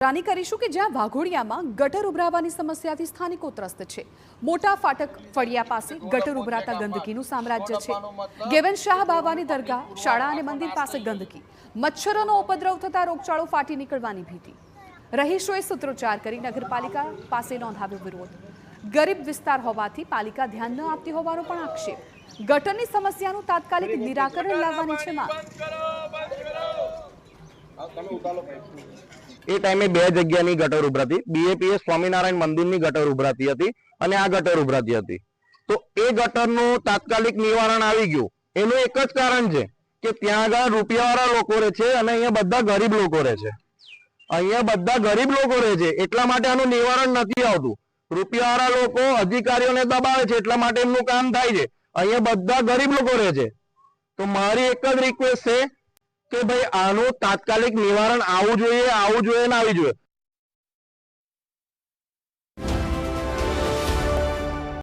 રાની કરીશું કે જ્યાં વાઘોડિયામાં ગટર ઉભરાવાની સમસ્યાથી સ્થાનિકો ત્રસ્ત છે। મોટા ફાટક ફળિયા પાસે ગટર ઉભરાતા ગંદકીનું સામ્રાજ્ય છે। ગેવન શાહ બાવાની દરગાહ, શાળા અને મંદિર પાસે ગંદકી, મચ્છરોનો ઉપદ્રવ થતા રોગચાળો ફાટી નીકળવાની ભીતિ। રહીશોએ સૂત્રોચ્ચાર કરી નગરપાલિકા પાસે નોંધાવ્યો વિરોધ। ગરીબ વિસ્તાર હોવાથી પાલિકા ધ્યાન ન આપતી હોવાનો પણ આક્ષેપ। ગટરની સમસ્યાનું તાત્કાલિક નિરાકરણ લાવવાની છે માંગ। એ ટાઈમે બે જગ્યાની ગટર ઉભરાતી, બીએપીએસ સ્વામિનારાયણ મંદિરની ગટર ઉભરાતી હતી અને આ ગટર ઉભરાતી હતી। તો એ ગટરનું તાત્કાલિક નિવારણ આવી ગયું। એનું એક જ કારણ છે કે ત્યાં આગળ રૂપિયાવાળા લોકો રહે છે અને અહીંયા બધા ગરીબ લોકો રહે છે। અહીંયા બધા ગરીબ લોકો રહે છે એટલા માટે આનું નિવારણ નથી આવતું। રૂપિયાવાળા લોકો અધિકારીઓને દબાવે છે એટલા માટે એમનું કામ થાય છે। અહીંયા બધા ગરીબ લોકો રહે છે। તો મારી એક જ રિક્વેસ્ટ છે કે ભાઈ આનું તાત્કાલિક નિવારણ આવવું જોઈએ ને આવી જોઈએ।